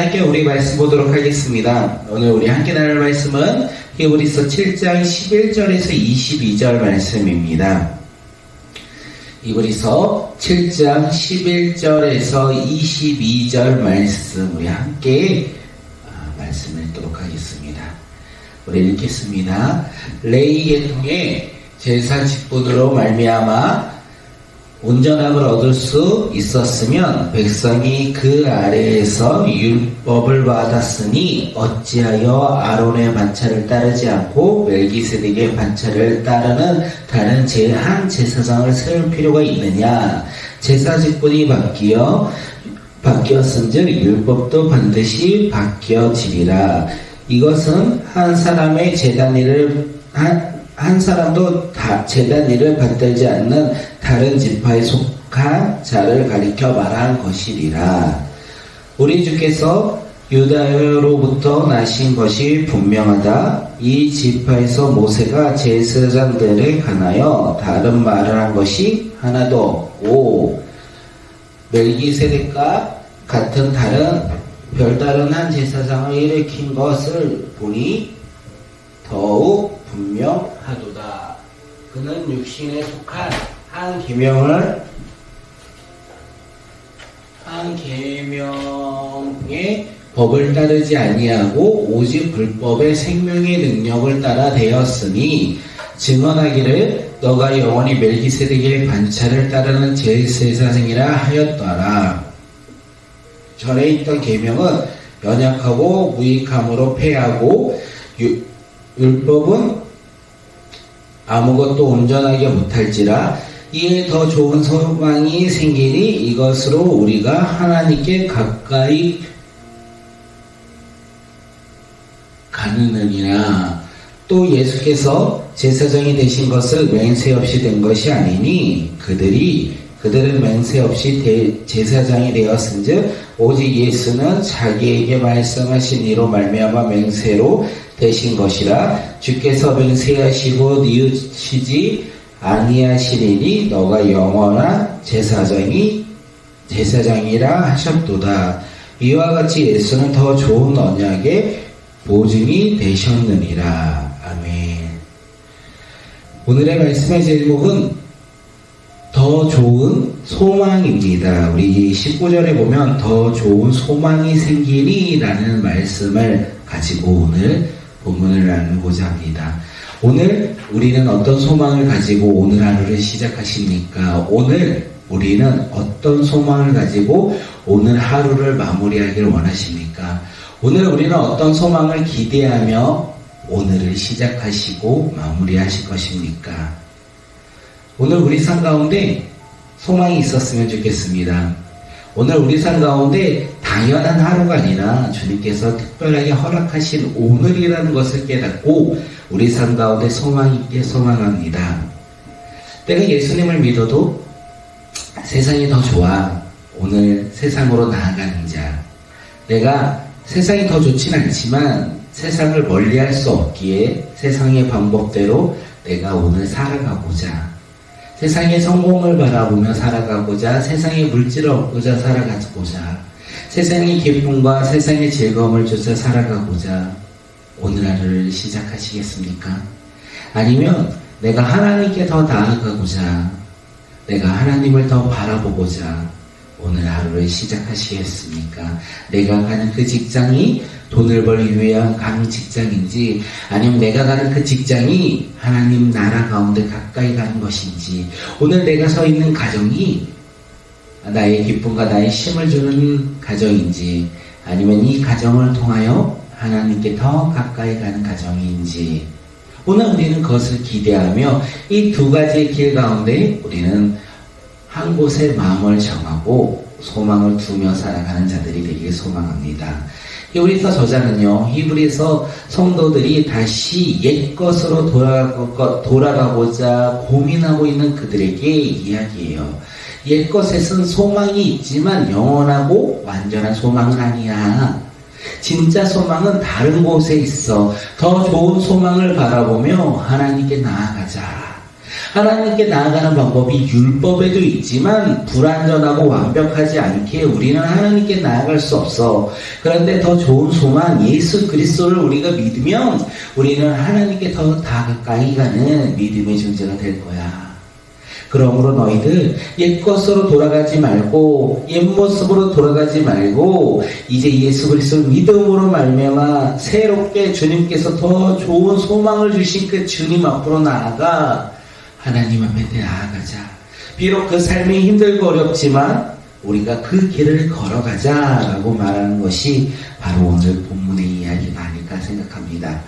함께 우리 말씀 보도록 하겠습니다. 오늘 우리 함께 나눌 말씀은 히브리서 7장 11절에서 22절 말씀입니다. 히브리서 7장 11절에서 22절 말씀 우리 함께 말씀을 읽도록 하겠습니다. 우리 읽겠습니다. 레위 계통의 제사 직분으로 말미암아 온전함을 얻을 수 있었으면 백성이 그 아래에서 율법을 받았으니 어찌하여 아론의 반차를 따르지 않고 멜기세덱의 반차를 따르는 다른 한 제사장을 세울 필요가 있느냐. 제사 직분이 바뀌었은즉 율법도 반드시 바뀌어지리라. 이것은 한 사람의 한 사람도 제단 일을 받들지 않는 다른 지파에 속한 자를 가리켜 말한 것이리라. 우리 주께서 유다로부터 나신 것이 분명하다. 이 지파에서 모세가 제사장들에 관하여 다른 말을 한 것이 하나도 없고 멜기세덱과 같은 별다른 한 제사장을 일으킨 것을 보니 더욱 분명하도다. 그는 육신에 속한 한 계명의 법을 따르지 아니하고 오직 불법의 생명의 능력을 따라 되었으니 증언하기를 너가 영원히 멜기세덱의 반차를 따르는 제사장이라 하였더라. 전에 있던 계명은 연약하고 무익함으로 패하고 율법은 아무것도 온전하게 못할지라. 이에 더 좋은 소망이 생기니 이것으로 우리가 하나님께 가까이 가느니라. 또 예수께서 제사장이 되신 것을 맹세 없이 된 것이 아니니 그들은 맹세 없이 제사장이 되었은즉 오직 예수는 자기에게 말씀하신 이로 말미암아 맹세로 되신 것이라. 주께서 맹세하시고 뉘우치지 아니하시리니 너가 영원한 제사장이라 하셨도다. 이와 같이 예수는 더 좋은 언약의 보증이 되셨느니라. 아멘. 오늘의 말씀의 제목은 더 좋은 소망입니다. 우리 19절에 보면 더 좋은 소망이 생기니 라는 말씀을 가지고 오늘 본문을 나누고자 합니다. 오늘 우리는 어떤 소망을 가지고 오늘 하루를 시작하십니까? 오늘 우리는 어떤 소망을 가지고 오늘 하루를 마무리하기를 원하십니까? 오늘 우리는 어떤 소망을 기대하며 오늘을 시작하시고 마무리하실 것입니까? 오늘 우리 삶 가운데 소망이 있었으면 좋겠습니다. 오늘 우리 삶 가운데 당연한 하루가 아니라 주님께서 특별하게 허락하신 오늘이라는 것을 깨닫고 우리 삶 가운데 소망 있게 소망합니다. 내가 예수님을 믿어도 세상이 더 좋아. 오늘 세상으로 나아가는 자. 내가 세상이 더 좋진 않지만 세상을 멀리할 수 없기에 세상의 방법대로 내가 오늘 살아가고자, 세상의 성공을 바라보며 살아가고자, 세상의 물질을 얻고자 살아가고자, 세상의 기쁨과 세상의 즐거움을 쫓아 살아가고자 오늘 하루를 시작하시겠습니까? 아니면 내가 하나님께 더 나아가고자, 내가 하나님을 더 바라보고자 오늘 하루를 시작하시겠습니까? 내가 가는 그 직장이 돈을 벌기 위한 강 직장인지, 아니면 내가 가는 그 직장이 하나님 나라 가운데 가까이 가는 것인지, 오늘 내가 서 있는 가정이 나의 기쁨과 나의 쉼을 주는 가정인지, 아니면 이 가정을 통하여 하나님께 더 가까이 가는 가정인지, 오늘 우리는 그것을 기대하며 이 두 가지의 길 가운데 우리는 한 곳에 마음을 정하고 소망을 두며 살아가는 자들이 되길 소망합니다. 히브리서 저자는요, 히브리서 성도들이 다시 옛것으로 돌아가고자 고민하고 있는 그들에게 이야기해요. 옛것에선 소망이 있지만 영원하고 완전한 소망은 아니야. 진짜 소망은 다른 곳에 있어. 더 좋은 소망을 바라보며 하나님께 나아가자. 하나님께 나아가는 방법이 율법에도 있지만 불완전하고 완벽하지 않게 우리는 하나님께 나아갈 수 없어. 그런데 더 좋은 소망 예수 그리스도를 우리가 믿으면 우리는 하나님께 더 가까이 가는 믿음의 존재가 될 거야. 그러므로 너희들 옛것으로 돌아가지 말고 옛모습으로 돌아가지 말고 이제 예수 그리스도를 믿음으로 말미암아 새롭게 주님께서 더 좋은 소망을 주신 그 주님 앞으로 나아가 하나님 앞에 나아가자. 비록 그 삶이 힘들고 어렵지만 우리가 그 길을 걸어가자라고 말하는 것이 바로 오늘 본문의 이야기가 아닐까 생각합니다.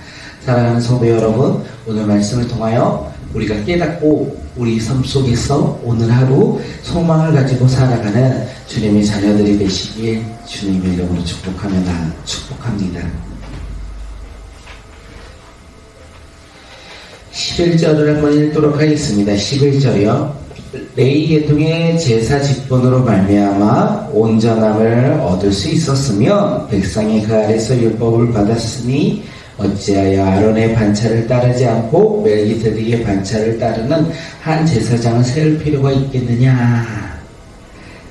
사랑하는 성도 여러분, 오늘 말씀을 통하여 우리가 깨닫고 우리 삶 속에서 오늘 하루 소망을 가지고 살아가는 주님의 자녀들이 되시길 주님의 이름으로 축복합니다. 11절을 한번 읽도록 하겠습니다. 11절이요. 레위 계통의 제사 직분으로 말미암아 온전함을 얻을 수 있었으면 백성이 그 아래서 율법을 받았으니 어찌하여 아론의 반차를 따르지 않고 멜기세덱의 반차를 따르는 한 제사장을 세울 필요가 있겠느냐.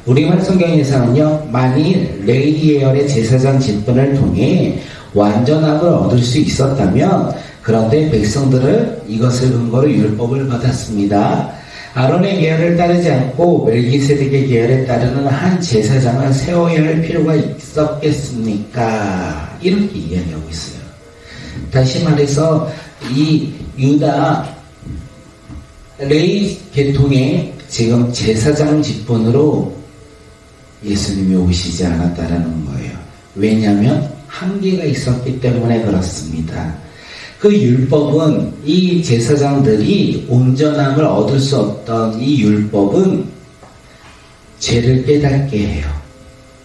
우리말 성경에서는요, 만일 레위 계열의 제사장 직분을 통해 완전함을 얻을 수 있었다면, 그런데 백성들은 이것을 근거로 율법을 받았습니다. 아론의 계열을 따르지 않고 멜기세덱의 계열에 따르는 한 제사장을 세워야 할 필요가 있었겠습니까? 이렇게 이야기하고 있어요. 다시 말해서 이 유다 레위 계통의 지금 제사장 직분으로 예수님이 오시지 않았다라는 거예요. 왜냐하면 한계가 있었기 때문에 그렇습니다. 그 율법은 이 제사장들이 온전함을 얻을 수 없던 이 율법은 죄를 깨닫게 해요.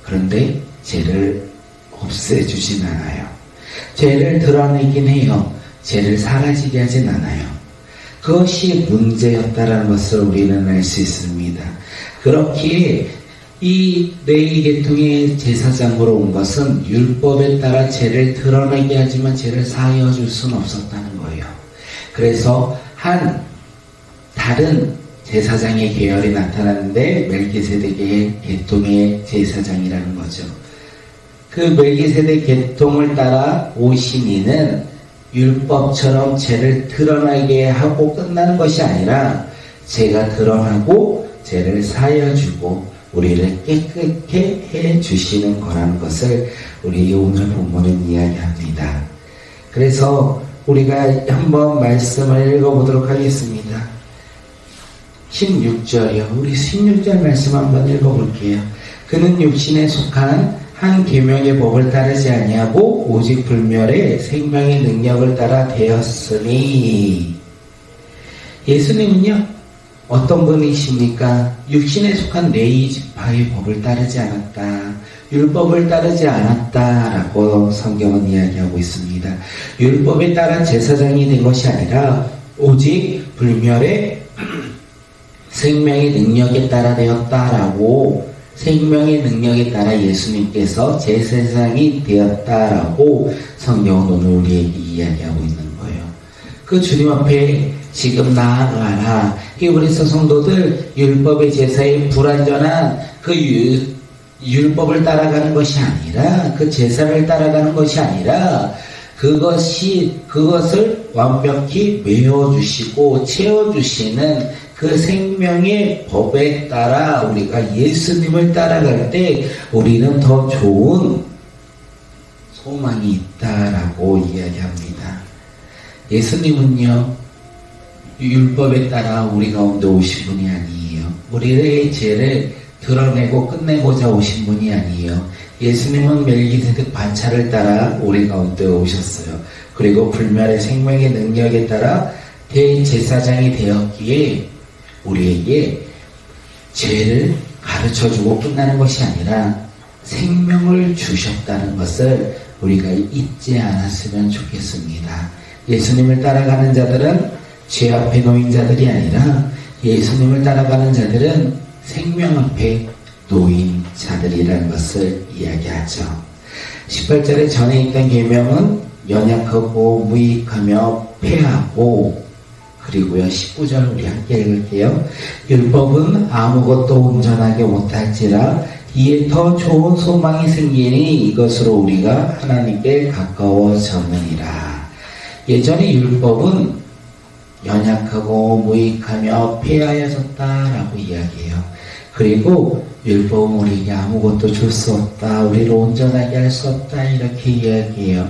그런데 죄를 없애주진 않아요. 죄를 드러내긴 해요. 죄를 사라지게 하진 않아요. 그것이 문제였다라는 것을 우리는 알 수 있습니다. 그렇기에 이 레위 계통의 제사장으로 온 것은 율법에 따라 죄를 드러내게 하지만 죄를 사하여 줄 수는 없었다는 거예요. 그래서 한 다른 제사장의 계열이 나타났는데 멜기세덱의 계통의 제사장이라는 거죠. 그 멜기세덱 계통을 따라 오신 이는 율법처럼 죄를 드러나게 하고 끝나는 것이 아니라 죄가 드러나고 죄를 사하여 주고 우리를 깨끗게 해주시는 거라는 것을 우리 오늘 본문은 이야기합니다. 그래서 우리가 한번 말씀을 읽어보도록 하겠습니다. 16절이요. 우리 16절 말씀 한번 읽어볼게요. 그는 육신에 속한 한 계명의 법을 따르지 아니하고 오직 불멸의 생명의 능력을 따라 되었으니. 예수님은요, 어떤 분이십니까? 육신에 속한 레위 지파의 법을 따르지 않았다. 율법을 따르지 않았다라고 성경은 이야기하고 있습니다. 율법에 따라 제사장이 된 것이 아니라 오직 불멸의 생명의 능력에 따라 되었다라고, 생명의 능력에 따라 예수님께서 제사장이 되었다라고 성경은 오늘 우리에게 이야기하고 있는 거예요. 그 주님 앞에 지금 나아가라. 히브리서 성도들 율법의 제사에 불완전한 그 율법을 따라가는 것이 아니라, 그 제사를 따라가는 것이 아니라 그것을 완벽히 메워주시고 채워주시는 그 생명의 법에 따라 우리가 예수님을 따라갈 때 우리는 더 좋은 소망이 있다라고 이야기합니다. 예수님은요, 율법에 따라 우리 가운데 오신 분이 아니에요. 우리의 죄를 드러내고 끝내고자 오신 분이 아니에요. 예수님은 멜기세덱 반차를 따라 우리 가운데 오셨어요. 그리고 불멸의 생명의 능력에 따라 대제사장이 되었기에 우리에게 죄를 가르쳐주고 끝나는 것이 아니라 생명을 주셨다는 것을 우리가 잊지 않았으면 좋겠습니다. 예수님을 따라가는 자들은 죄 앞에 놓인 자들이 아니라 예수님을 따라가는 자들은 생명 앞에 놓인 자들이라는 것을 이야기하죠. 18절에 전에 있던 계명은 연약하고 무익하며 폐하고 그리고요 19절 우리 함께 읽을게요. 율법은 아무것도 온전하게 못할지라 이에 더 좋은 소망이 생기니 이것으로 우리가 하나님께 가까워졌느니라. 예전에 율법은 연약하고 무익하며 폐하여졌다라고 이야기해요. 그리고 율법은 우리에게 아무것도 줄 수 없다, 우리를 온전하게 할 수 없다 이렇게 이야기해요.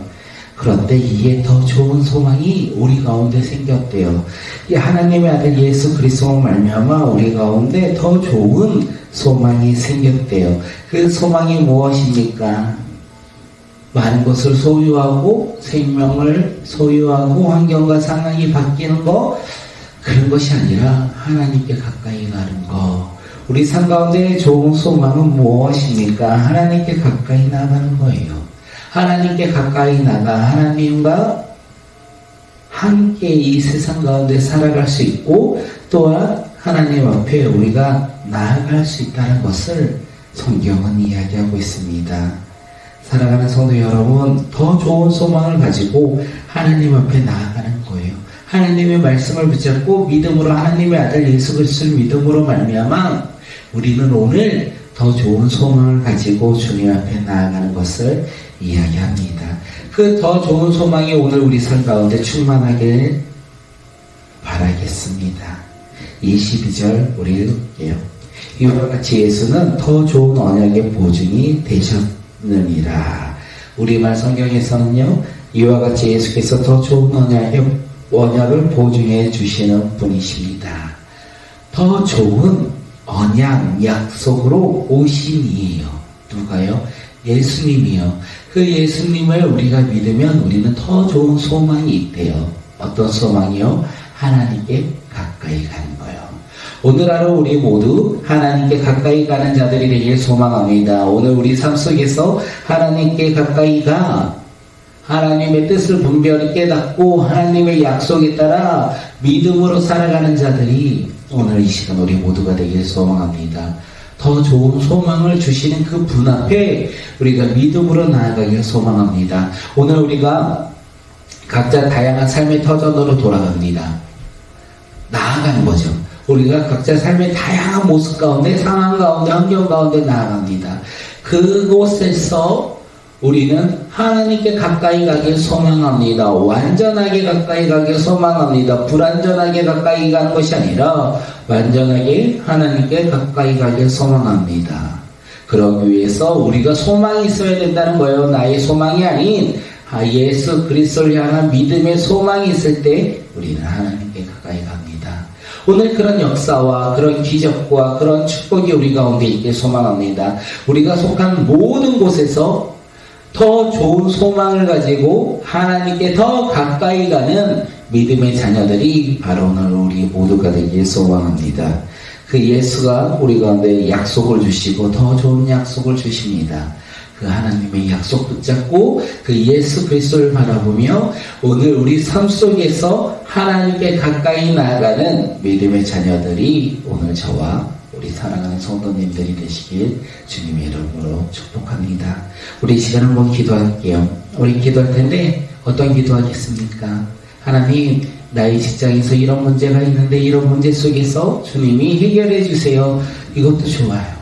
그런데 이에 더 좋은 소망이 우리 가운데 생겼대요. 이 하나님의 아들 예수 그리스도로 말미암아 우리 가운데 더 좋은 소망이 생겼대요. 그 소망이 무엇입니까? 많은 것을 소유하고 생명을 소유하고 환경과 상황이 바뀌는 거, 그런 것이 아니라 하나님께 가까이 가는 거. 우리 삶 가운데 좋은 소망은 무엇입니까? 하나님께 가까이 나가는 거예요. 하나님께 가까이 나가 하나님과 함께 이 세상 가운데 살아갈 수 있고, 또한 하나님 앞에 우리가 나아갈 수 있다는 것을 성경은 이야기하고 있습니다. 사랑하는 성도 여러분, 더 좋은 소망을 가지고 하나님 앞에 나아가는 거예요. 하나님의 말씀을 붙잡고 믿음으로 하나님의 아들 예수 그리스도를 믿음으로 말미암아 우리는 오늘 더 좋은 소망을 가지고 주님 앞에 나아가는 것을 이야기합니다. 그 더 좋은 소망이 오늘 우리 삶 가운데 충만하길 바라겠습니다. 22절 우리 읽을게요. 이와 같이 예수는 더 좋은 언약의 보증이 되셨느니라. 우리말 성경에서는요, 이와 같이 예수께서 더 좋은 언약을 보증해 주시는 분이십니다. 더 좋은 언약, 약속으로 오신 이에요. 누가요? 예수님이요. 그 예수님을 우리가 믿으면 우리는 더 좋은 소망이 있대요. 어떤 소망이요? 하나님께 가까이 가는 거예요. 오늘 하루 우리 모두 하나님께 가까이 가는 자들이 되길 소망합니다. 오늘 우리 삶 속에서 하나님께 가까이 가 하나님의 뜻을 분별히 깨닫고 하나님의 약속에 따라 믿음으로 살아가는 자들이 오늘 이 시간 우리 모두가 되길 소망합니다. 더 좋은 소망을 주시는 그 분 앞에 우리가 믿음으로 나아가길 소망합니다. 오늘 우리가 각자 다양한 삶의 터전으로 돌아갑니다. 나아가는 거죠. 우리가 각자 삶의 다양한 모습 가운데, 상황 가운데, 환경 가운데 나아갑니다. 그곳에서 우리는 하나님께 가까이 가길 소망합니다. 완전하게 가까이 가길 소망합니다. 불완전하게 가까이 가는 것이 아니라 완전하게 하나님께 가까이 가길 소망합니다. 그러기 위해서 우리가 소망이 있어야 된다는 거예요. 나의 소망이 아닌 예수 그리스도를 향한 믿음의 소망이 있을 때 우리는 하나님께 가까이 갑니다. 오늘 그런 역사와 그런 기적과 그런 축복이 우리 가운데 있길 소망합니다. 우리가 속한 모든 곳에서 더 좋은 소망을 가지고 하나님께 더 가까이 가는 믿음의 자녀들이 바로 오늘 우리 모두가 되길 소망합니다. 그 예수가 우리 가운데 약속을 주시고 더 좋은 약속을 주십니다. 그 하나님의 약속 붙잡고 그 예수 그리스도를 바라보며 오늘 우리 삶 속에서 하나님께 가까이 나아가는 믿음의 자녀들이 오늘 저와 우리 사랑하는 성도님들이 되시길 주님의 이름으로 축복합니다. 우리 이 시간 한번 기도할게요. 우리 기도할 텐데 어떤 기도하겠습니까? 하나님, 나의 직장에서 이런 문제가 있는데 이런 문제 속에서 주님이 해결해 주세요. 이것도 좋아요.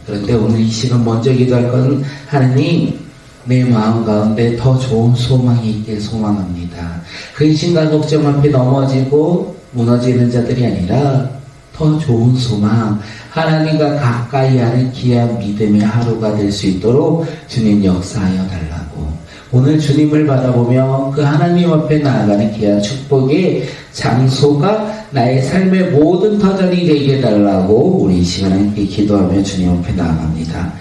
그런데 오늘 이 시간 먼저 기도할 건 하나님, 내 마음 가운데 더 좋은 소망이 있길 소망합니다. 근심과 걱정 앞에 넘어지고 무너지는 자들이 아니라 더 좋은 소망, 하나님과 가까이 하는 귀한 믿음의 하루가 될 수 있도록 주님 역사하여 달라고, 오늘 주님을 바라보며 그 하나님 앞에 나아가는 귀한 축복의 장소가 나의 삶의 모든 터전이 되게 해달라고 우리 이 시간에 기도하며 주님 앞에 나아갑니다.